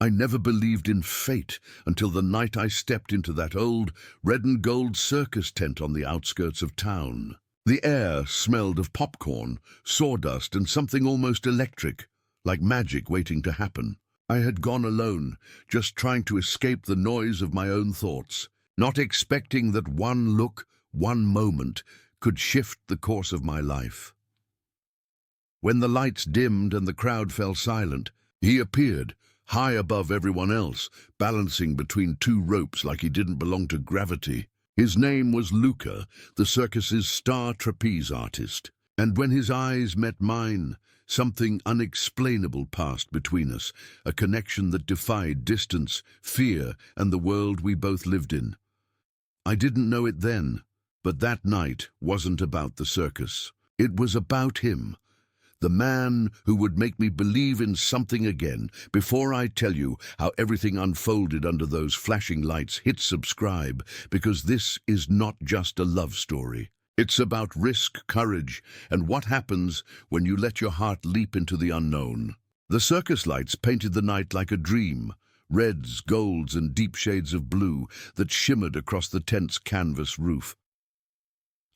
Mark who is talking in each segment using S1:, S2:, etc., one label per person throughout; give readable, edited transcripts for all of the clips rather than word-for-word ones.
S1: I never believed in fate until the night I stepped into that old red and gold circus tent on the outskirts of town. The air smelled of popcorn, sawdust, and something almost electric, like magic waiting to happen. I had gone alone, just trying to escape the noise of my own thoughts, not expecting that one look, one moment, could shift the course of my life. When the lights dimmed and the crowd fell silent, he appeared, high above everyone else, balancing between two ropes like he didn't belong to gravity. His name was Luca, the circus's star trapeze artist, and when his eyes met mine, something unexplainable passed between us, a connection that defied distance, fear, and the world we both lived in. I didn't know it then, but that night wasn't about the circus. It was about him. The man who would make me believe in something again. Before I tell you how everything unfolded under those flashing lights, hit subscribe, because this is not just a love story. It's about risk, courage, and what happens when you let your heart leap into the unknown. The circus lights painted the night like a dream, reds, golds, and deep shades of blue that shimmered across the tent's canvas roof.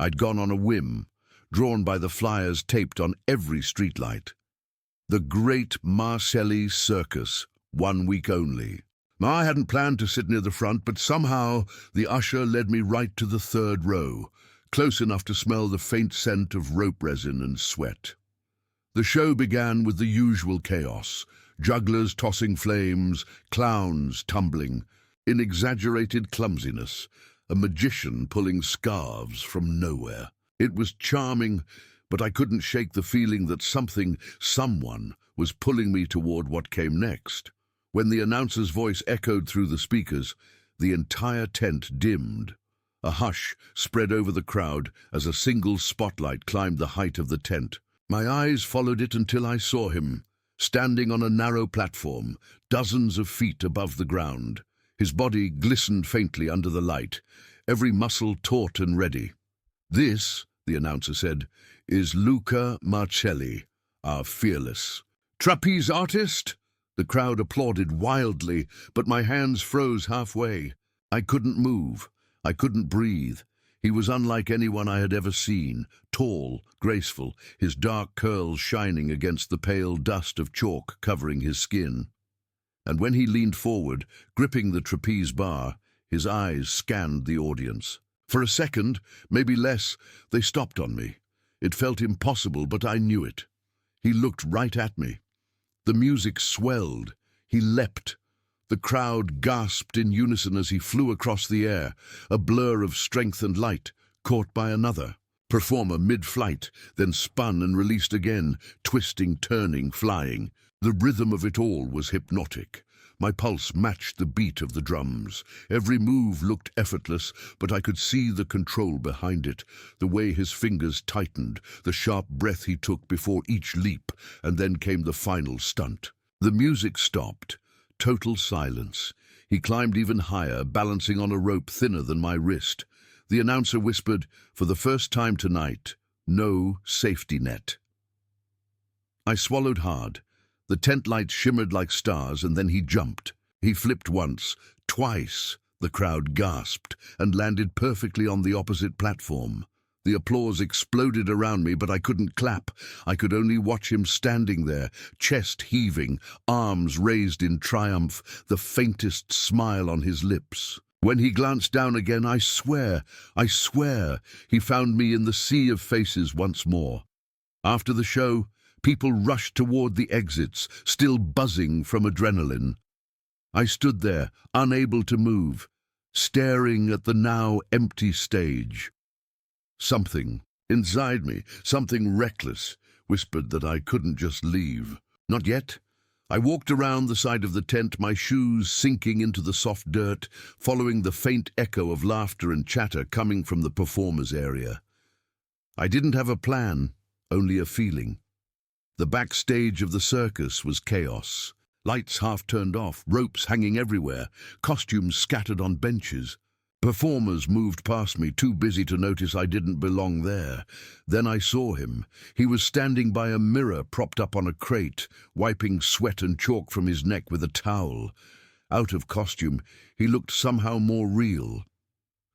S1: I'd gone on a whim, drawn by the flyers taped on every streetlight. The Great Marcelli Circus, 1 week only. I hadn't planned to sit near the front, but somehow the usher led me right to the third row, close enough to smell the faint scent of rope resin and sweat. The show began with the usual chaos, jugglers tossing flames, clowns tumbling, in exaggerated clumsiness, a magician pulling scarves from nowhere. It was charming, but I couldn't shake the feeling that someone was pulling me toward what came next. When the announcer's voice echoed through the speakers, the entire tent dimmed. A hush spread over the crowd as a single spotlight climbed the height of the tent. My eyes followed it until I saw him, standing on a narrow platform, dozens of feet above the ground. His body glistened faintly under the light, every muscle taut and ready. "This," the announcer said, "is Luca Marcelli, our fearless trapeze artist." The crowd applauded wildly, but my hands froze halfway. I couldn't move. I couldn't breathe. He was unlike anyone I had ever seen, tall, graceful, his dark curls shining against the pale dust of chalk covering his skin. And when he leaned forward, gripping the trapeze bar, his eyes scanned the audience. For a second, maybe less, they stopped on me. It felt impossible, but I knew it. He looked right at me. The music swelled. He leapt. The crowd gasped in unison as he flew across the air, a blur of strength and light, caught by another performer mid-flight, then spun and released again, twisting, turning, flying. The rhythm of it all was hypnotic. My pulse matched the beat of the drums. Every move looked effortless, but I could see the control behind it, the way his fingers tightened, the sharp breath he took before each leap, and then came the final stunt. The music stopped. Total silence. He climbed even higher, balancing on a rope thinner than my wrist. The announcer whispered, "For the first time tonight, no safety net." I swallowed hard. The tent lights shimmered like stars, and then he jumped. He flipped once, twice. The crowd gasped and landed perfectly on the opposite platform. The applause exploded around me, but I couldn't clap. I could only watch him standing there, chest heaving, arms raised in triumph, the faintest smile on his lips. When he glanced down again, I swear, he found me in the sea of faces once more. After the show, people rushed toward the exits, still buzzing from adrenaline. I stood there, unable to move, staring at the now empty stage. Something inside me, something reckless, whispered that I couldn't just leave. Not yet. I walked around the side of the tent, my shoes sinking into the soft dirt, following the faint echo of laughter and chatter coming from the performers' area. I didn't have a plan, only a feeling. The backstage of the circus was chaos. Lights half turned off, ropes hanging everywhere, costumes scattered on benches. Performers moved past me, too busy to notice I didn't belong there. Then I saw him. He was standing by a mirror propped up on a crate, wiping sweat and chalk from his neck with a towel. Out of costume, he looked somehow more real.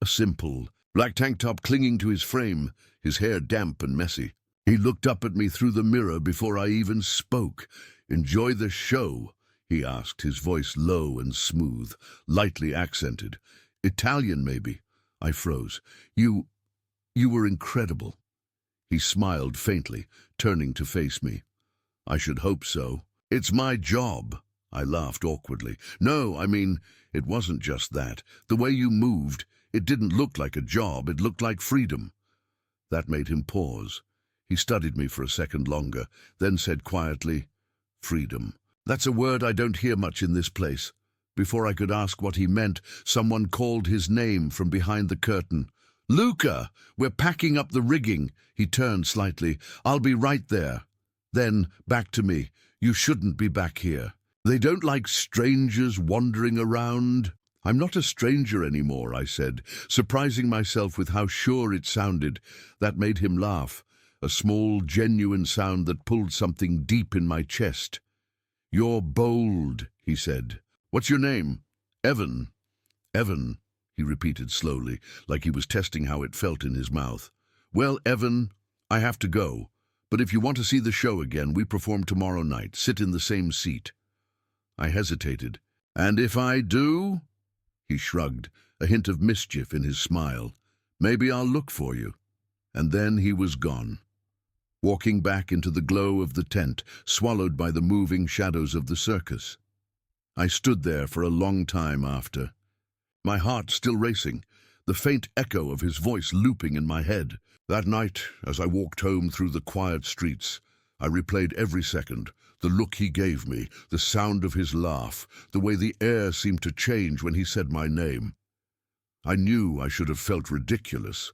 S1: A simple black tank top clinging to his frame, his hair damp and messy. He looked up at me through the mirror before I even spoke. "Enjoy the show?" he asked, his voice low and smooth, lightly accented. "Italian, maybe?" I froze. You were incredible." He smiled faintly, turning to face me. "I should hope so. It's my job." I laughed awkwardly. "No, I mean, it wasn't just that. The way you moved, it didn't look like a job, it looked like freedom." That made him pause. He studied me for a second longer, then said quietly, "Freedom. That's a word I don't hear much in this place." Before I could ask what he meant, someone called his name from behind the curtain. "Luca, we're packing up the rigging." He turned slightly. "I'll be right there." Then, back to me. "You shouldn't be back here. They don't like strangers wandering around." "I'm not a stranger anymore," I said, surprising myself with how sure it sounded. That made him laugh, a small, genuine sound that pulled something deep in my chest. "You're bold," he said. "What's your name?" "Evan." "Evan," he repeated slowly, like he was testing how it felt in his mouth. "Well, Evan, I have to go. But if you want to see the show again, we perform tomorrow night. Sit in the same seat." I hesitated. "And if I do?" He shrugged, a hint of mischief in his smile. "Maybe I'll look for you." And then he was gone, walking back into the glow of the tent, swallowed by the moving shadows of the circus. I stood there for a long time after, my heart still racing, the faint echo of his voice looping in my head. That night, as I walked home through the quiet streets, I replayed every second, the look he gave me, the sound of his laugh, the way the air seemed to change when he said my name. I knew I should have felt ridiculous,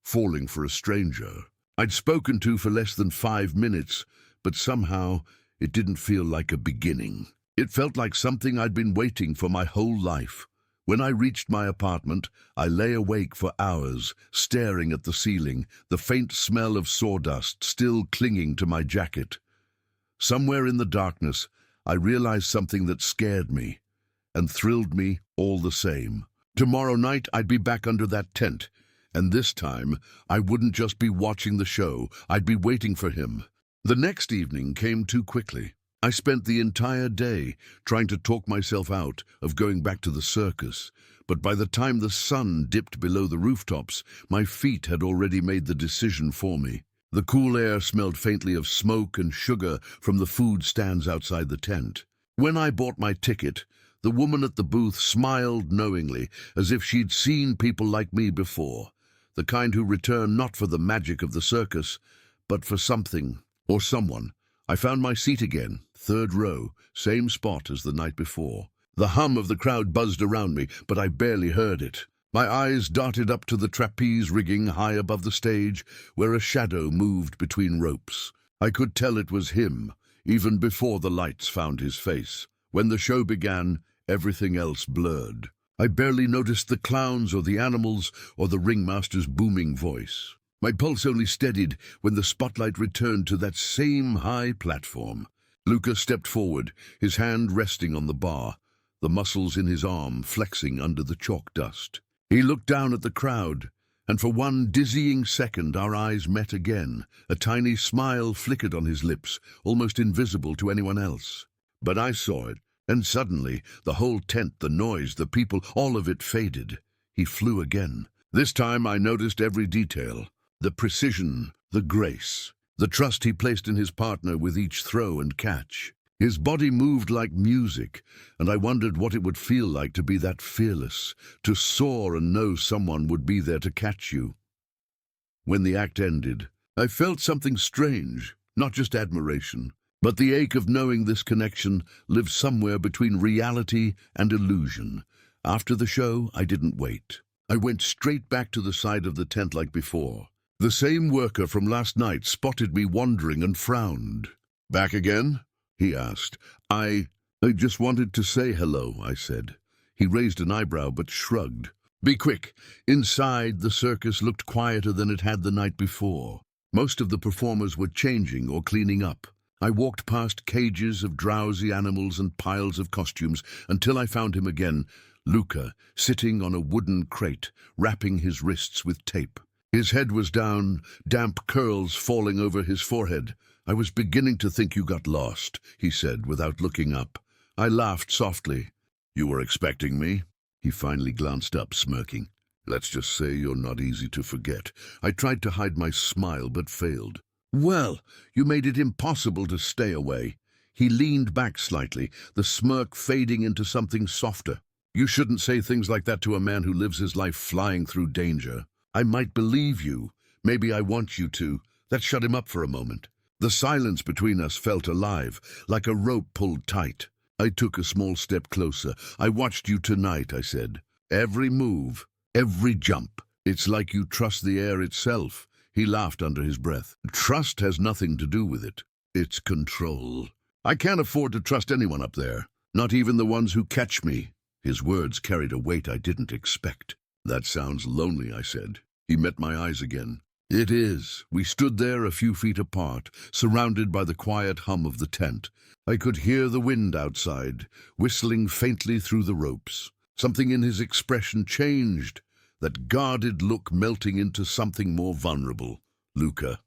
S1: falling for a stranger I'd spoken to for less than 5 minutes, but somehow it didn't feel like a beginning. It felt like something I'd been waiting for my whole life. When I reached my apartment, I lay awake for hours, staring at the ceiling, the faint smell of sawdust still clinging to my jacket. Somewhere in the darkness, I realized something that scared me and thrilled me all the same. Tomorrow night, I'd be back under that tent, and this time, I wouldn't just be watching the show, I'd be waiting for him. The next evening came too quickly. I spent the entire day trying to talk myself out of going back to the circus, but by the time the sun dipped below the rooftops, my feet had already made the decision for me. The cool air smelled faintly of smoke and sugar from the food stands outside the tent. When I bought my ticket, the woman at the booth smiled knowingly, as if she'd seen people like me before, the kind who return not for the magic of the circus, but for something or someone. I found my seat again, 3rd row, same spot as the night before. The hum of the crowd buzzed around me, but I barely heard it. My eyes darted up to the trapeze rigging high above the stage, where a shadow moved between ropes. I could tell it was him, even before the lights found his face. When the show began, everything else blurred. I barely noticed the clowns or the animals or the ringmaster's booming voice. My pulse only steadied when the spotlight returned to that same high platform. Luca stepped forward, his hand resting on the bar, the muscles in his arm flexing under the chalk dust. He looked down at the crowd, and for one dizzying second our eyes met again. A tiny smile flickered on his lips, almost invisible to anyone else. But I saw it, and suddenly the whole tent, the noise, the people, all of it faded. He flew again. This time I noticed every detail. The precision, the grace, the trust he placed in his partner with each throw and catch. His body moved like music, and I wondered what it would feel like to be that fearless, to soar and know someone would be there to catch you. When the act ended, I felt something strange, not just admiration, but the ache of knowing this connection lived somewhere between reality and illusion. After the show, I didn't wait. I went straight back to the side of the tent like before. The same worker from last night spotted me wandering and frowned. "Back again?" he asked. I just wanted to say hello," I said. He raised an eyebrow but shrugged. Be quick. Inside, the circus looked quieter than it had the night before. Most of the performers were changing or cleaning up. I walked past cages of drowsy animals and piles of costumes until I found him again, Luca, sitting on a wooden crate, wrapping his wrists with tape. His head was down, damp curls falling over his forehead. "I was beginning to think you got lost," he said without looking up. I laughed softly. "You were expecting me?" He finally glanced up, smirking. "Let's just say you're not easy to forget." I tried to hide my smile but failed. "Well, you made it impossible to stay away." He leaned back slightly, the smirk fading into something softer. "You shouldn't say things like that to a man who lives his life flying through danger." "I might believe you. Maybe I want you to." That shut him up for a moment. The silence between us felt alive, like a rope pulled tight. I took a small step closer. "I watched you tonight," I said. "Every move, every jump. It's like you trust the air itself." He laughed under his breath. "Trust has nothing to do with it. It's control. I can't afford to trust anyone up there, not even the ones who catch me." His words carried a weight I didn't expect. "That sounds lonely," I said. He met my eyes again. "It is." We stood there a few feet apart, surrounded by the quiet hum of the tent. I could hear the wind outside, whistling faintly through the ropes. Something in his expression changed, that guarded look melting into something more vulnerable. "Luca,"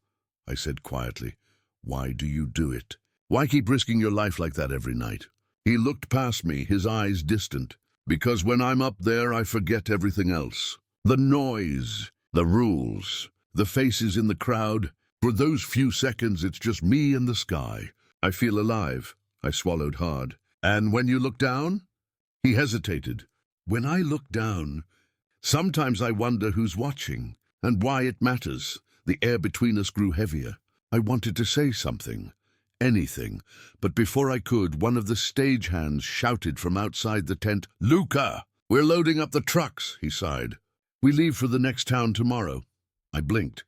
S1: I said quietly, "why do you do it? Why keep risking your life like that every night?" He looked past me, his eyes distant. "Because when I'm up there, I forget everything else. The noise, the rules, the faces in the crowd. For those few seconds, it's just me and the sky. I feel alive." I swallowed hard. "And when you look down?" He hesitated. "When I look down, sometimes I wonder who's watching and why it matters." The air between us grew heavier. I wanted to say something, anything, but before I could, one of the stagehands shouted from outside the tent, "Luca, we're loading up the trucks," he sighed. "We leave for the next town tomorrow." I blinked.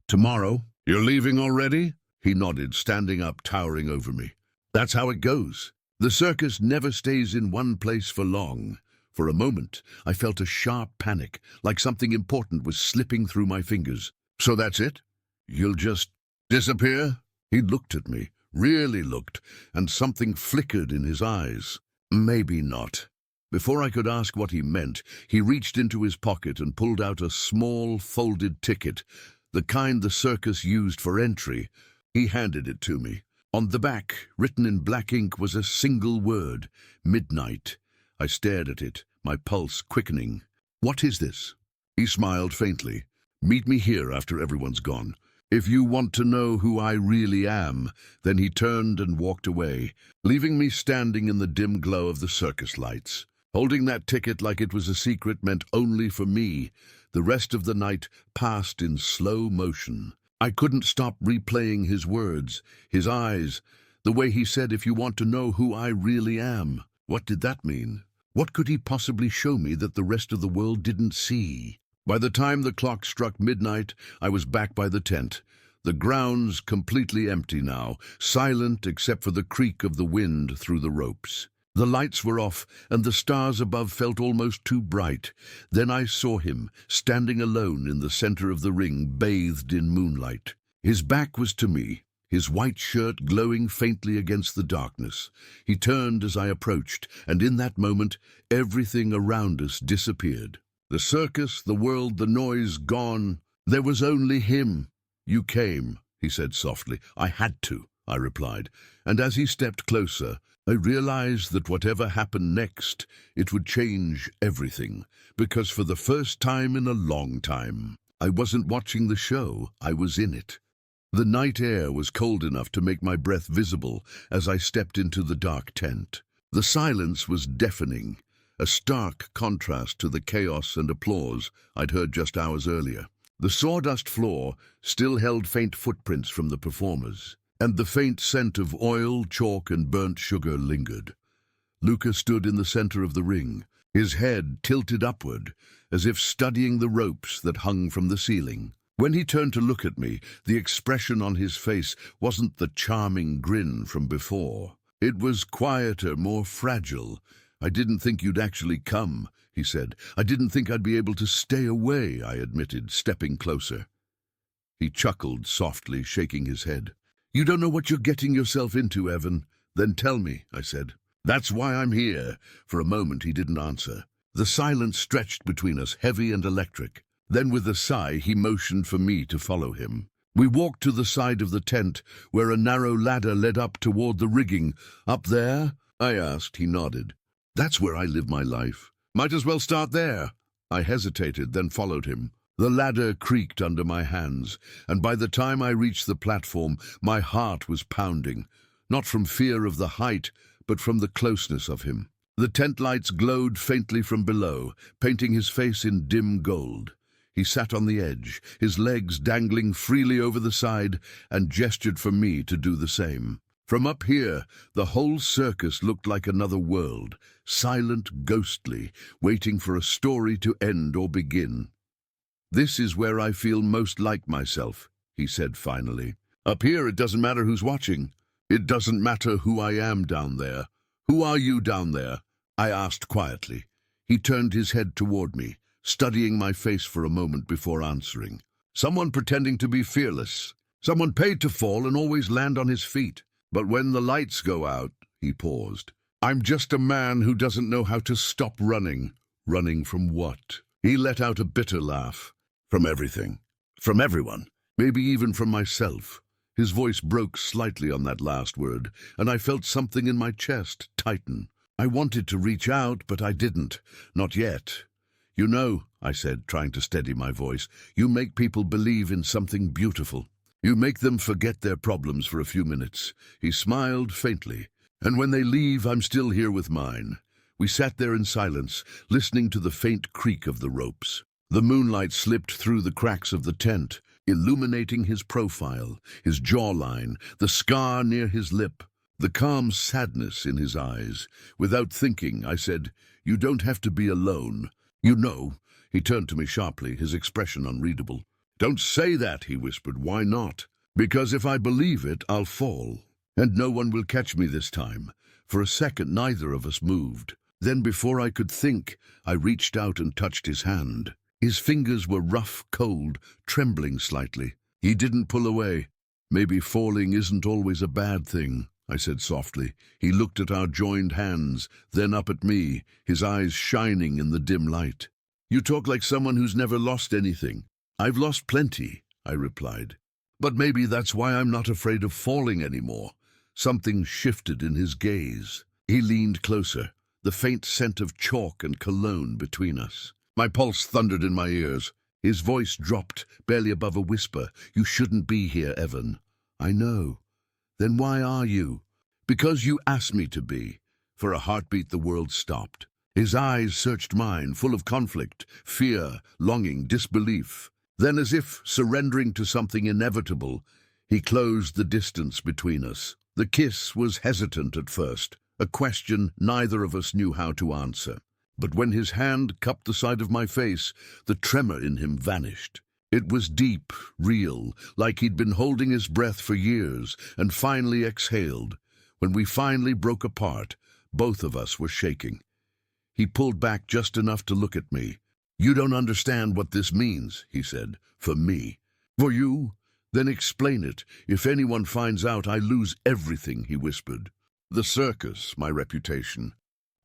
S1: "Tomorrow? You're leaving already?" He nodded, standing up, towering over me. "That's how it goes. The circus never stays in one place for long." For a moment, I felt a sharp panic, like something important was slipping through my fingers. "So that's it? You'll just disappear?" He looked at me, really looked, and something flickered in his eyes. "Maybe not." Before I could ask what he meant, he reached into his pocket and pulled out a small, folded ticket, the kind the circus used for entry. He handed it to me. On the back, written in black ink, was a single word, "Midnight." I stared at it, my pulse quickening. "What is this?" He smiled faintly. "Meet me here after everyone's gone. If you want to know who I really am." Then he turned and walked away, leaving me standing in the dim glow of the circus lights. Holding that ticket like it was a secret meant only for me. The rest of the night passed in slow motion. I couldn't stop replaying his words, his eyes, the way he said, "If you want to know who I really am." What did that mean? What could he possibly show me that the rest of the world didn't see? By the time the clock struck midnight, I was back by the tent. The grounds completely empty now, silent except for the creak of the wind through the ropes. The lights were off, and the stars above felt almost too bright. Then I saw him, standing alone in the center of the ring, bathed in moonlight. His back was to me, his white shirt glowing faintly against the darkness. He turned as I approached, and in that moment, everything around us disappeared. The circus, the world, the noise gone. There was only him. "You came," he said softly. "I had to," I replied. And as he stepped closer, I realized that whatever happened next, it would change everything, because for the first time in a long time, I wasn't watching the show, I was in it. The night air was cold enough to make my breath visible as I stepped into the dark tent. The silence was deafening, a stark contrast to the chaos and applause I'd heard just hours earlier. The sawdust floor still held faint footprints from the performers, and the faint scent of oil, chalk, and burnt sugar lingered. Luca stood in the center of the ring, his head tilted upward, as if studying the ropes that hung from the ceiling. When he turned to look at me, the expression on his face wasn't the charming grin from before. It was quieter, more fragile, "I didn't think you'd actually come," he said. "I didn't think I'd be able to stay away," I admitted, stepping closer. He chuckled softly, shaking his head. "You don't know what you're getting yourself into, Evan." "Then tell me," I said. "That's why I'm here." For a moment he didn't answer. The silence stretched between us, heavy and electric. Then with a sigh he motioned for me to follow him. We walked to the side of the tent, where a narrow ladder led up toward the rigging. "Up there?" I asked. He nodded. "That's where I live my life. Might as well start there." I hesitated, then followed him. The ladder creaked under my hands, and by the time I reached the platform, my heart was pounding, not from fear of the height, but from the closeness of him. The tent lights glowed faintly from below, painting his face in dim gold. He sat on the edge, his legs dangling freely over the side, and gestured for me to do the same. From up here, the whole circus looked like another world, silent, ghostly, waiting for a story to end or begin. "This is where I feel most like myself," he said finally. "Up here it doesn't matter who's watching. It doesn't matter who I am down there. Who are you down there?" I asked quietly. He turned his head toward me, studying my face for a moment before answering. "Someone pretending to be fearless. Someone paid to fall and always land on his feet. But when the lights go out," he paused, "I'm just a man who doesn't know how to stop running." "Running from what?" He let out a bitter laugh. "From everything. From everyone. Maybe even from myself." His voice broke slightly on that last word, and I felt something in my chest tighten. I wanted to reach out, but I didn't. Not yet. "You know," I said, trying to steady my voice, "you make people believe in something beautiful. You make them forget their problems for a few minutes." He smiled faintly. "And when they leave, I'm still here with mine." We sat there in silence, listening to the faint creak of the ropes. The moonlight slipped through the cracks of the tent, illuminating his profile, his jawline, the scar near his lip, the calm sadness in his eyes. Without thinking, I said, "You don't have to be alone. You know." He turned to me sharply, his expression unreadable. "Don't say that," he whispered. "Why not?" "Because if I believe it, I'll fall. And no one will catch me this time." For a second, neither of us moved. Then, before I could think, I reached out and touched his hand. His fingers were rough, cold, trembling slightly. He didn't pull away. "Maybe falling isn't always a bad thing," I said softly. He looked at our joined hands, then up at me, his eyes shining in the dim light. "You talk like someone who's never lost anything." "I've lost plenty," I replied. "But maybe that's why I'm not afraid of falling anymore." Something shifted in his gaze. He leaned closer, the faint scent of chalk and cologne between us. My pulse thundered in my ears. His voice dropped, barely above a whisper. "You shouldn't be here, Evan." "I know." "Then why are you?" "Because you asked me to be." For a heartbeat the world stopped. His eyes searched mine, full of conflict, fear, longing, disbelief. Then, as if surrendering to something inevitable, he closed the distance between us. The kiss was hesitant at first, a question neither of us knew how to answer. But when his hand cupped the side of my face, the tremor in him vanished. It was deep, real, like he'd been holding his breath for years, and finally exhaled. When we finally broke apart, both of us were shaking. He pulled back just enough to look at me. "You don't understand what this means," he said. "For me." "For you? Then explain it. If anyone finds out, I lose everything," he whispered. "The circus, my reputation.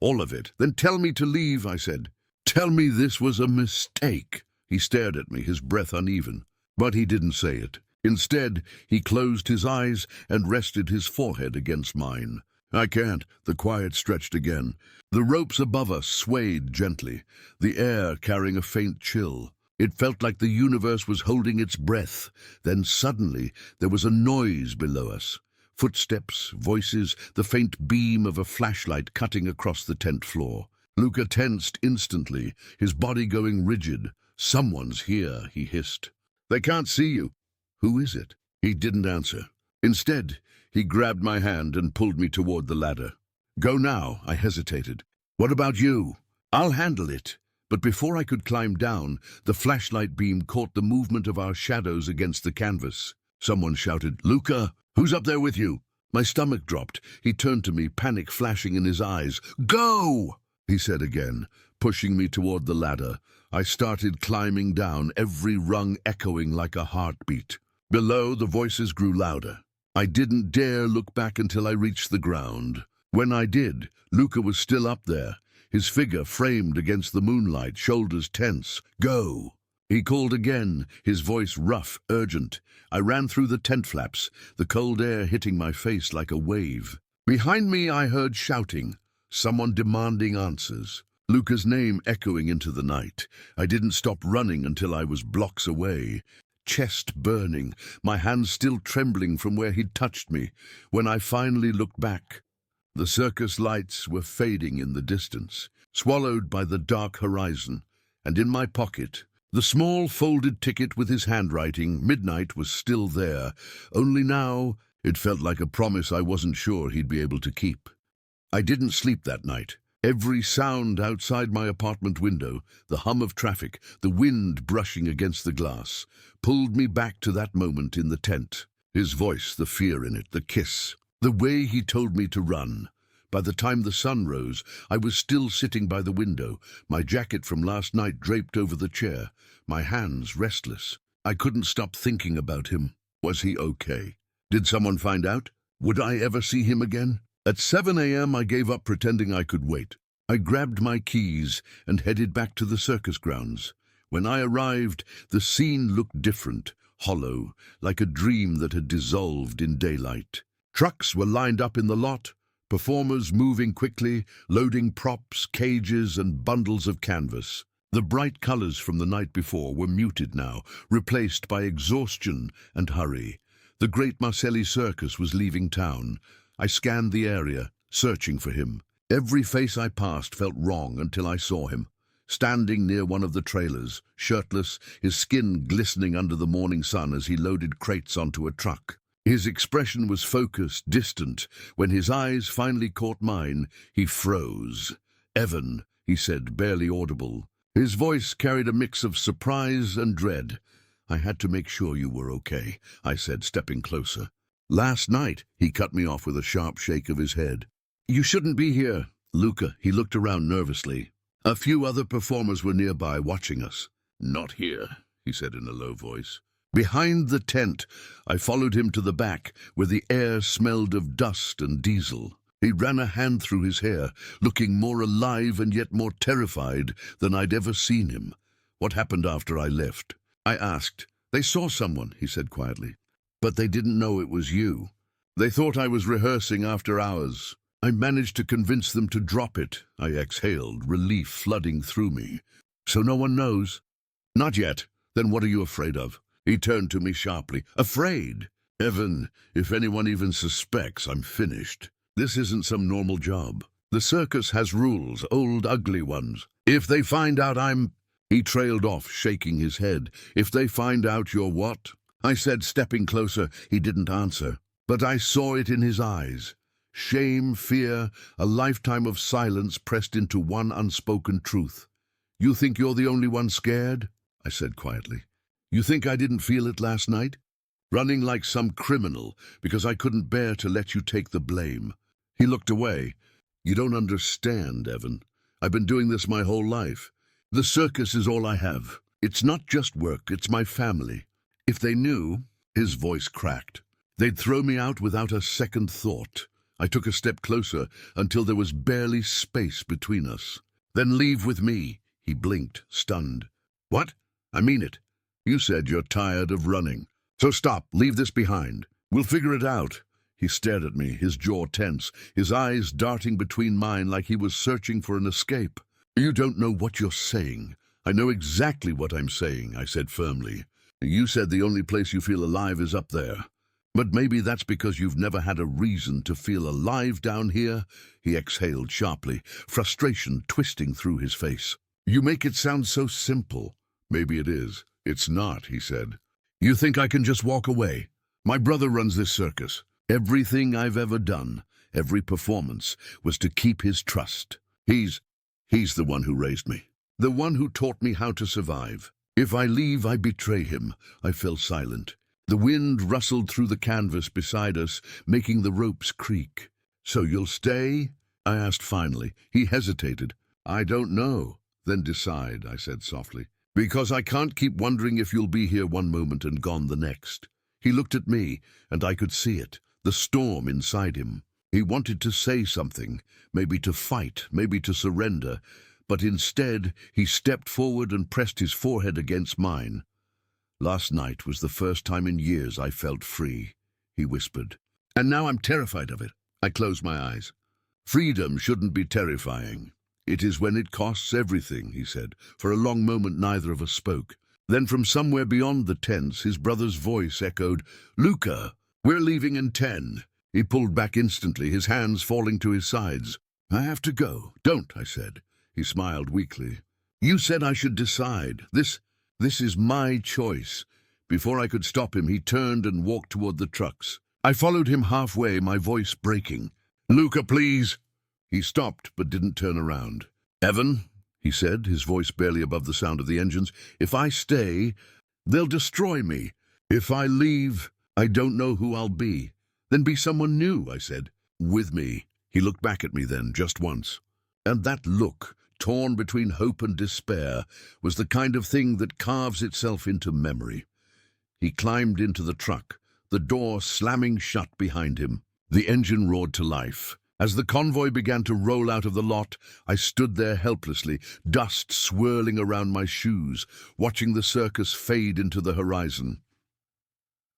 S1: All of it." "Then tell me to leave," I said. "Tell me this was a mistake." He stared at me, his breath uneven. But he didn't say it. Instead, he closed his eyes and rested his forehead against mine. "I can't." The quiet stretched again. The ropes above us swayed gently, the air carrying a faint chill. It felt like the universe was holding its breath. Then suddenly there was a noise below us. Footsteps, voices, the faint beam of a flashlight cutting across the tent floor. Luca tensed instantly, his body going rigid. "Someone's here," he hissed. "They can't see you." "Who is it?" He didn't answer. Instead, he grabbed my hand and pulled me toward the ladder. "Go now," I hesitated. "What about you?" "I'll handle it." But before I could climb down, the flashlight beam caught the movement of our shadows against the canvas. Someone shouted, "Luca, who's up there with you?" My stomach dropped. He turned to me, panic flashing in his eyes. "Go!" he said again, pushing me toward the ladder. I started climbing down, every rung echoing like a heartbeat. Below, the voices grew louder. I didn't dare look back until I reached the ground. When I did, Luca was still up there, his figure framed against the moonlight, shoulders tense. "Go!" He called again, his voice rough, urgent. I ran through the tent flaps, the cold air hitting my face like a wave. Behind me I heard shouting, someone demanding answers. Luca's name echoing into the night. I didn't stop running until I was blocks away. Chest burning, my hands still trembling from where he'd touched me. When I finally looked back, the circus lights were fading in the distance, swallowed by the dark horizon, and in my pocket, the small folded ticket with his handwriting, midnight, was still there. Only now, it felt like a promise I wasn't sure he'd be able to keep. I didn't sleep that night. Every sound outside my apartment window, the hum of traffic, the wind brushing against the glass, pulled me back to that moment in the tent. His voice, the fear in it, the kiss, the way he told me to run. By the time the sun rose, I was still sitting by the window, my jacket from last night draped over the chair, my hands restless. I couldn't stop thinking about him. Was he okay? Did someone find out? Would I ever see him again? At 7 a.m. I gave up pretending I could wait. I grabbed my keys and headed back to the circus grounds. When I arrived, the scene looked different, hollow, like a dream that had dissolved in daylight. Trucks were lined up in the lot, performers moving quickly, loading props, cages, and bundles of canvas. The bright colors from the night before were muted now, replaced by exhaustion and hurry. The great Marcelli Circus was leaving town. I scanned the area, searching for him. Every face I passed felt wrong until I saw him, standing near one of the trailers, shirtless, his skin glistening under the morning sun as he loaded crates onto a truck. His expression was focused, distant. When his eyes finally caught mine, he froze. "Evan," he said, barely audible. His voice carried a mix of surprise and dread. "I had to make sure you were okay," I said, stepping closer. "Last night," he cut me off with a sharp shake of his head. "You shouldn't be here." "Luca," he looked around nervously. A few other performers were nearby, watching us. "Not here," he said in a low voice. Behind the tent, I followed him to the back, where the air smelled of dust and diesel. He ran a hand through his hair, looking more alive and yet more terrified than I'd ever seen him. "What happened after I left?" I asked. "They saw someone," he said quietly. "But they didn't know it was you. They thought I was rehearsing after hours. I managed to convince them to drop it," I exhaled, relief flooding through me. "So no one knows?" "Not yet." "Then what are you afraid of?" He turned to me sharply. "Afraid? Evan, if anyone even suspects, I'm finished. This isn't some normal job. The circus has rules, old ugly ones. If they find out I'm—" He trailed off, shaking his head. "If they find out you're what?" I said, stepping closer. He didn't answer, but I saw it in his eyes. Shame, fear, a lifetime of silence pressed into one unspoken truth. "You think you're the only one scared?" I said quietly. "You think I didn't feel it last night? Running like some criminal because I couldn't bear to let you take the blame." He looked away. "You don't understand, Evan. I've been doing this my whole life. The circus is all I have. It's not just work, it's my family. If they knew," his voice cracked, "they'd throw me out without a second thought." I took a step closer until there was barely space between us. "Then leave with me." He blinked, stunned. "What? I mean it. You said you're tired of running. So stop, leave this behind. We'll figure it out." He stared at me, his jaw tense, his eyes darting between mine like he was searching for an escape. "You don't know what you're saying." "I know exactly what I'm saying," I said firmly. "You said the only place you feel alive is up there. But maybe that's because you've never had a reason to feel alive down here." He exhaled sharply, frustration twisting through his face. "You make it sound so simple." "Maybe it is. It's not," he said. "You think I can just walk away? My brother runs this circus. Everything I've ever done, every performance, was to keep his trust. He's the one who raised me, the one who taught me how to survive. If I leave, I betray him." I fell silent. The wind rustled through the canvas beside us, making the ropes creak. "So you'll stay?" I asked finally. He hesitated. I don't know. Then decide, I said softly. Because I can't keep wondering if you'll be here one moment and gone the next. He looked at me, and I could see it, the storm inside him. He wanted to say something, maybe to fight, maybe to surrender, but instead he stepped forward and pressed his forehead against mine. Last night was the first time in years I felt free, he whispered. And now I'm terrified of it. I closed my eyes. Freedom shouldn't be terrifying. It is when it costs everything, he said. For a long moment neither of us spoke. Then from somewhere beyond the tents, his brother's voice echoed, "Luca, we're leaving in 10. He pulled back instantly, his hands falling to his sides. "I have to go." "Don't," I said. He smiled weakly. "You said I should decide. This is my choice." Before I could stop him, he turned and walked toward the trucks. I followed him halfway, my voice breaking. "Luca, please." He stopped, but didn't turn around. "Evan," he said, his voice barely above the sound of the engines, "if I stay, they'll destroy me. If I leave, I don't know who I'll be." "Then be someone new," I said. "With me." He looked back at me then, just once. And that look, torn between hope and despair, was the kind of thing that carves itself into memory. He climbed into the truck, the door slamming shut behind him. The engine roared to life. As the convoy began to roll out of the lot, I stood there helplessly, dust swirling around my shoes, watching the circus fade into the horizon.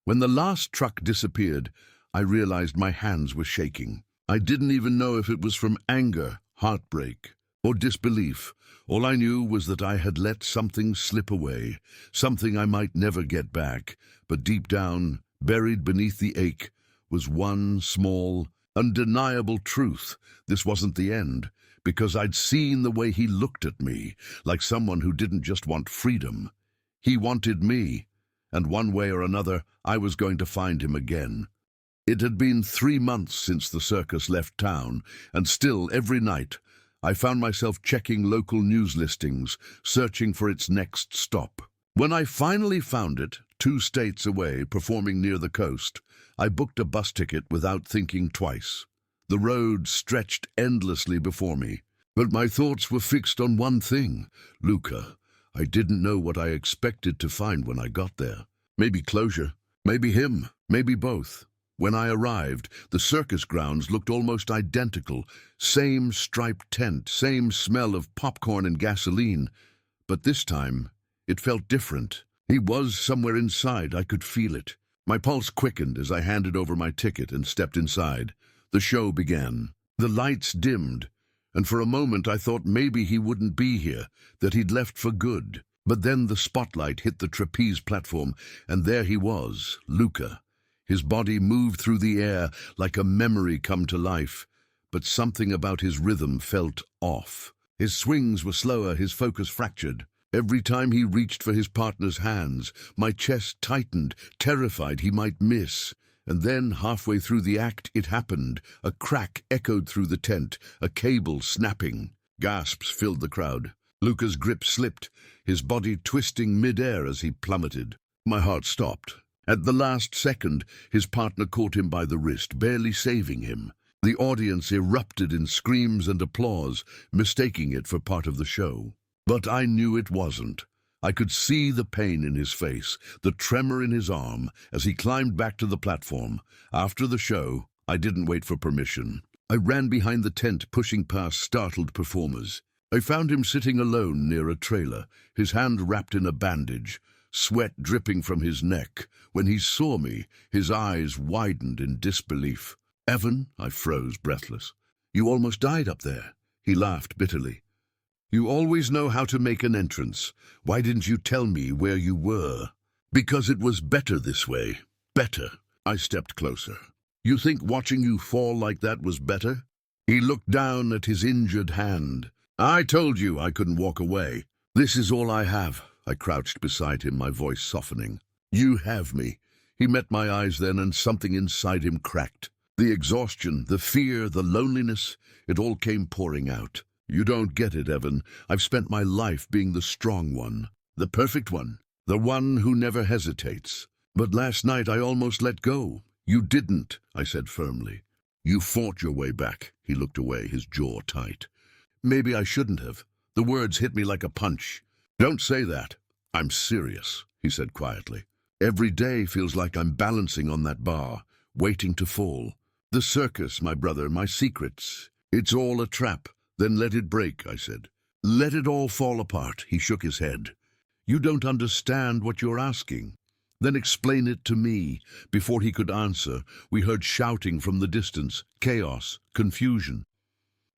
S1: When the last truck disappeared, I realized my hands were shaking. I didn't even know if it was from anger, heartbreak, or disbelief. All I knew was that I had let something slip away, something I might never get back, but deep down, buried beneath the ache, was one small, undeniable truth. This wasn't the end, because I'd seen the way he looked at me, like someone who didn't just want freedom. He wanted me, and one way or another, I was going to find him again. It had been 3 months since the circus left town, and still every night I found myself checking local news listings, searching for its next stop. When I finally found it, 2 states away, performing near the coast, I booked a bus ticket without thinking twice. The road stretched endlessly before me, but my thoughts were fixed on one thing, Luca. I didn't know what I expected to find when I got there. Maybe closure, maybe him, maybe both. When I arrived, the circus grounds looked almost identical. Same striped tent, same smell of popcorn and gasoline. But this time, it felt different. He was somewhere inside. I could feel it. My pulse quickened as I handed over my ticket and stepped inside. The show began. The lights dimmed, and for a moment I thought maybe he wouldn't be here, that he'd left for good. But then the spotlight hit the trapeze platform, and there he was, Luca. His body moved through the air like a memory come to life, but something about his rhythm felt off. His swings were slower, his focus fractured. Every time he reached for his partner's hands, my chest tightened, terrified he might miss. And then, halfway through the act, it happened. A crack echoed through the tent, a cable snapping. Gasps filled the crowd. Luca's grip slipped, his body twisting mid-air as he plummeted. My heart stopped. At the last second, his partner caught him by the wrist, barely saving him. The audience erupted in screams and applause, mistaking it for part of the show. But I knew it wasn't. I could see the pain in his face, the tremor in his arm, as he climbed back to the platform. After the show, I didn't wait for permission. I ran behind the tent, pushing past startled performers. I found him sitting alone near a trailer, his hand wrapped in a bandage, sweat dripping from his neck. When he saw me, his eyes widened in disbelief. "Evan," I froze, breathless. "You almost died up there." He laughed bitterly. "You always know how to make an entrance. Why didn't you tell me where you were?" "Because it was better this way. Better." I stepped closer. "You think watching you fall like that was better?" He looked down at his injured hand. "I told you I couldn't walk away." "This is all I have." I crouched beside him, my voice softening. "You have me." He met my eyes then, and something inside him cracked. The exhaustion, the fear, the loneliness, it all came pouring out. "You don't get it, Evan. I've spent my life being the strong one, the perfect one, the one who never hesitates. But last night I almost let go." "You didn't," I said firmly. "You fought your way back." He looked away, his jaw tight. Maybe I shouldn't have. The words hit me like a punch. Don't say that. I'm serious, he said quietly. Every day feels like I'm balancing on that bar, waiting to fall. The circus, my brother, my secrets. It's all a trap. Then let it break, I said. Let it all fall apart, he shook his head. You don't understand what you're asking. Then explain it to me. Before he could answer, we heard shouting from the distance, chaos, confusion.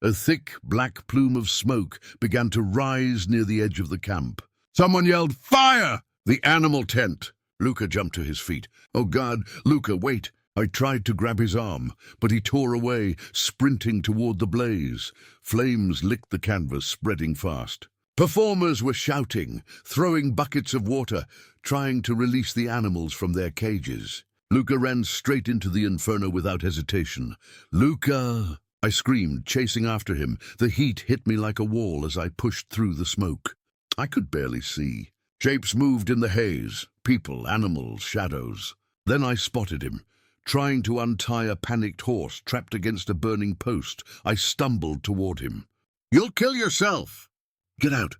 S1: A thick, black plume of smoke began to rise near the edge of the camp. Someone yelled, "Fire!" The animal tent. Luca jumped to his feet. Oh God, Luca, wait. I tried to grab his arm, but he tore away, sprinting toward the blaze. Flames licked the canvas, spreading fast. Performers were shouting, throwing buckets of water, trying to release the animals from their cages. Luca ran straight into the inferno without hesitation. Luca! I screamed, chasing after him. The heat hit me like a wall as I pushed through the smoke. I could barely see. Shapes moved in the haze, people, animals, shadows. Then I spotted him, trying to untie a panicked horse trapped against a burning post. I stumbled toward him. You'll kill yourself! Get out!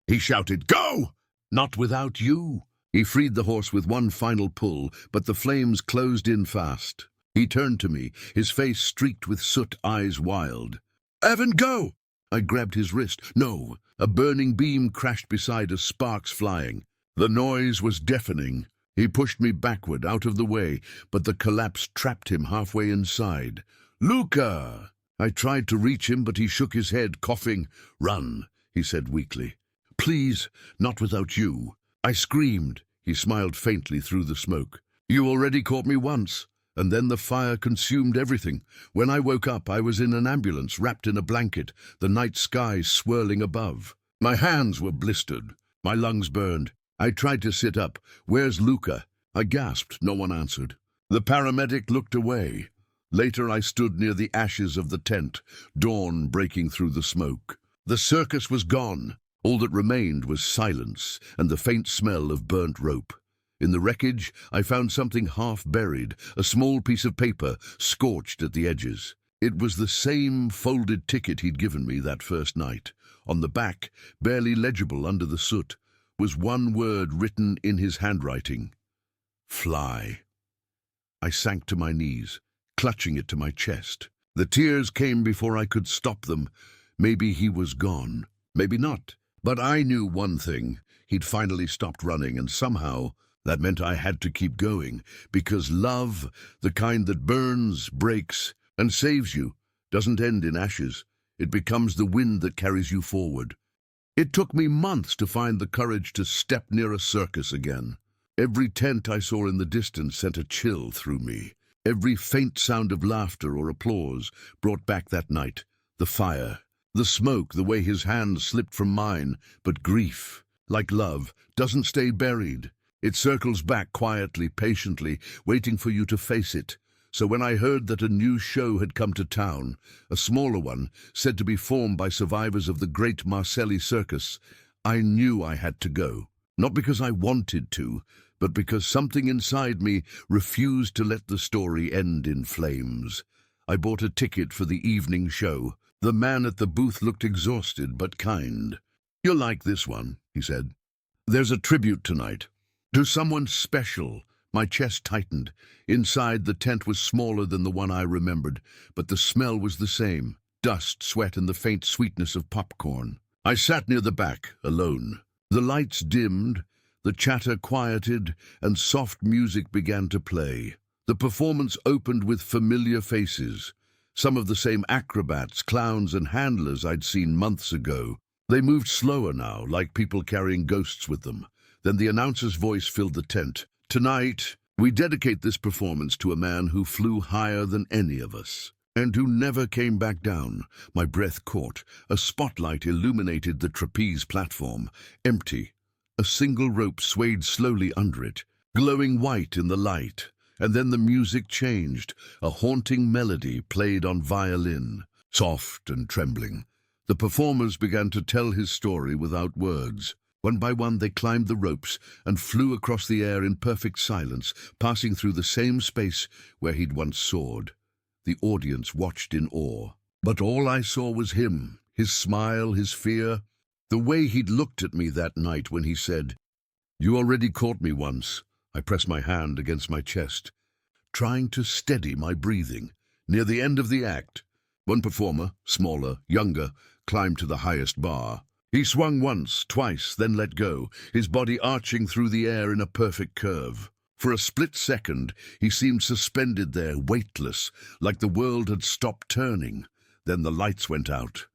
S1: He shouted. Go! Not without you! He freed the horse with one final pull, but the flames closed in fast. He turned to me, his face streaked with soot, eyes wild. Evan, go! I grabbed his wrist. No! A burning beam crashed beside us, sparks flying. The noise was deafening. He pushed me backward, out of the way, but the collapse trapped him halfway inside. Luca! I tried to reach him, but he shook his head, coughing. Run, he said weakly. Please, not without you. I screamed. He smiled faintly through the smoke. You already caught me once, and then the fire consumed everything. When I woke up, I was in an ambulance, wrapped in a blanket, the night sky swirling above. My hands were blistered, my lungs burned. I tried to sit up. Where's Luca? I gasped. No one answered. The paramedic looked away. Later I stood near the ashes of the tent, dawn breaking through the smoke. The circus was gone. All that remained was silence and the faint smell of burnt rope. In the wreckage, I found something half buried, a small piece of paper, scorched at the edges. It was the same folded ticket he'd given me that first night. On the back, barely legible under the soot, was one word written in his handwriting. Fly. I sank to my knees, clutching it to my chest. The tears came before I could stop them. Maybe he was gone. Maybe not. But I knew one thing. He'd finally stopped running, and somehow that meant I had to keep going, because love, the kind that burns, breaks, and saves you, doesn't end in ashes. It becomes the wind that carries you forward. It took me months to find the courage to step near a circus again. Every tent I saw in the distance sent a chill through me. Every faint sound of laughter or applause brought back that night. The fire, the smoke, the way his hand slipped from mine. But grief, like love, doesn't stay buried. It circles back quietly, patiently, waiting for you to face it. So when I heard that a new show had come to town, a smaller one, said to be formed by survivors of the great Marcelli Circus, I knew I had to go. Not because I wanted to, but because something inside me refused to let the story end in flames. I bought a ticket for the evening show. The man at the booth looked exhausted but kind. You'll like this one, he said. There's a tribute tonight. To someone special. My chest tightened. Inside, the tent was smaller than the one I remembered, but the smell was the same. Dust, sweat, and the faint sweetness of popcorn. I sat near the back, alone. The lights dimmed, the chatter quieted, and soft music began to play. The performance opened with familiar faces. Some of the same acrobats, clowns, and handlers I'd seen months ago. They moved slower now, like people carrying ghosts with them. Then the announcer's voice filled the tent. Tonight, we dedicate this performance to a man who flew higher than any of us, and who never came back down. My breath caught. A spotlight illuminated the trapeze platform, empty. A single rope swayed slowly under it, glowing white in the light. And then the music changed. A haunting melody played on violin, soft and trembling. The performers began to tell his story without words. One by one they climbed the ropes and flew across the air in perfect silence, passing through the same space where he'd once soared. The audience watched in awe. But all I saw was him, his smile, his fear, the way he'd looked at me that night when he said, "You already caught me once." I pressed my hand against my chest, trying to steady my breathing. Near the end of the act, one performer, smaller, younger, climbed to the highest bar. He swung once, twice, then let go, his body arching through the air in a perfect curve. For a split second, he seemed suspended there, weightless, like the world had stopped turning. Then the lights went out.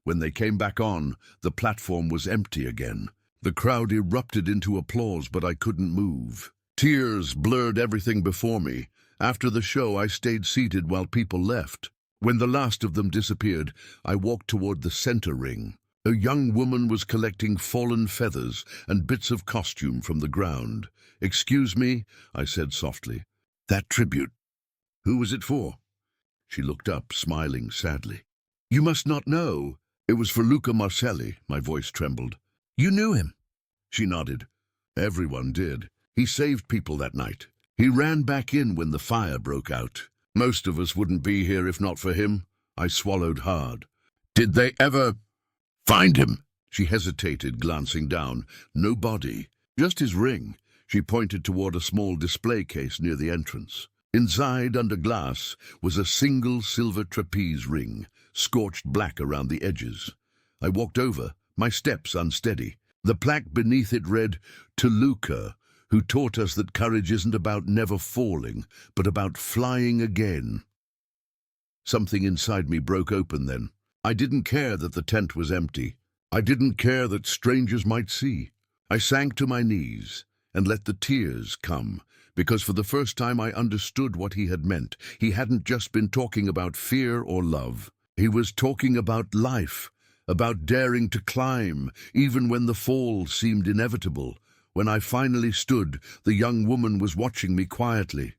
S1: When they came back on, the platform was empty again. The crowd erupted into applause, but I couldn't move. Tears blurred everything before me. After the show, I stayed seated while people left. When the last of them disappeared, I walked toward the center ring. A young woman was collecting fallen feathers and bits of costume from the ground. "Excuse me," I said softly. "That tribute, who was it for?" She looked up, smiling sadly. "You must not know. It was for Luca Marcelli." My voice trembled. "You knew him?" She nodded. "Everyone did. He saved people that night. He ran back in when the fire broke out. Most of us wouldn't be here if not for him." I swallowed hard. "Did they ever find him?" She hesitated, glancing down. "No body, just his ring." She pointed toward a small display case near the entrance. Inside, under glass, was a single silver trapeze ring, scorched black around the edges. I walked over, my steps unsteady. The plaque beneath it read, "To Luca, who taught us that courage isn't about never falling, but about flying again." Something inside me broke open then. I didn't care that the tent was empty. I didn't care that strangers might see. I sank to my knees and let the tears come, because for the first time I understood what he had meant. He hadn't just been talking about fear or love. He was talking about life, about daring to climb, even when the fall seemed inevitable. When I finally stood, the young woman was watching me quietly.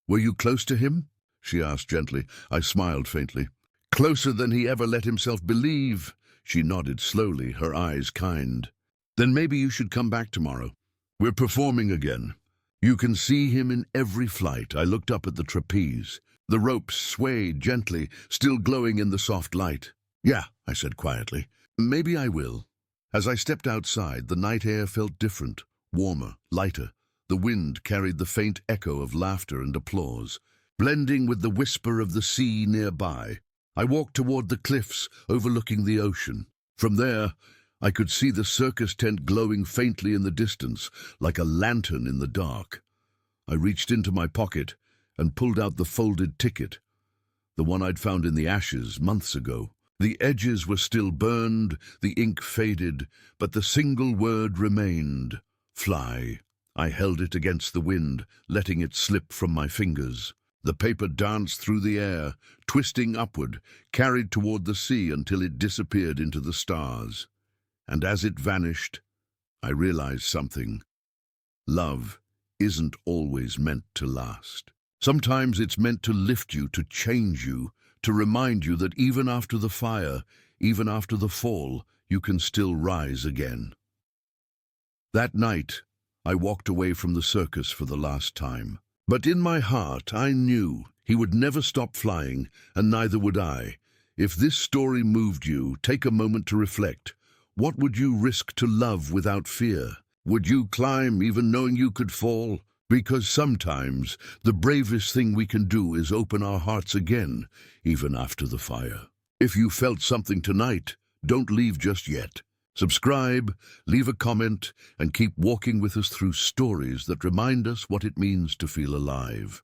S1: "Were you close to him?" she asked gently. I smiled faintly. "Closer than he ever let himself believe." She nodded slowly, her eyes kind. "Then maybe you should come back tomorrow. We're performing again. You can see him in every flight." I looked up at the trapeze. The ropes swayed gently, still glowing in the soft light. "Yeah," I said quietly. "Maybe I will." As I stepped outside, the night air felt different, warmer, lighter. The wind carried the faint echo of laughter and applause, blending with the whisper of the sea nearby. I walked toward the cliffs overlooking the ocean. From there, I could see the circus tent glowing faintly in the distance, like a lantern in the dark. I reached into my pocket and pulled out the folded ticket, the one I'd found in the ashes months ago. The edges were still burned, the ink faded, but the single word remained: fly. I held it against the wind, letting it slip from my fingers. The paper danced through the air, twisting upward, carried toward the sea until it disappeared into the stars. And as it vanished, I realized something. Love isn't always meant to last. Sometimes it's meant to lift you, to change you, to remind you that even after the fire, even after the fall, you can still rise again. That night, I walked away from the circus for the last time. But in my heart, I knew he would never stop flying, and neither would I. If this story moved you, take a moment to reflect. What would you risk to love without fear? Would you climb even knowing you could fall? Because sometimes the bravest thing we can do is open our hearts again, even after the fire. If you felt something tonight, don't leave just yet. Subscribe, leave a comment, and keep walking with us through stories that remind us what it means to feel alive.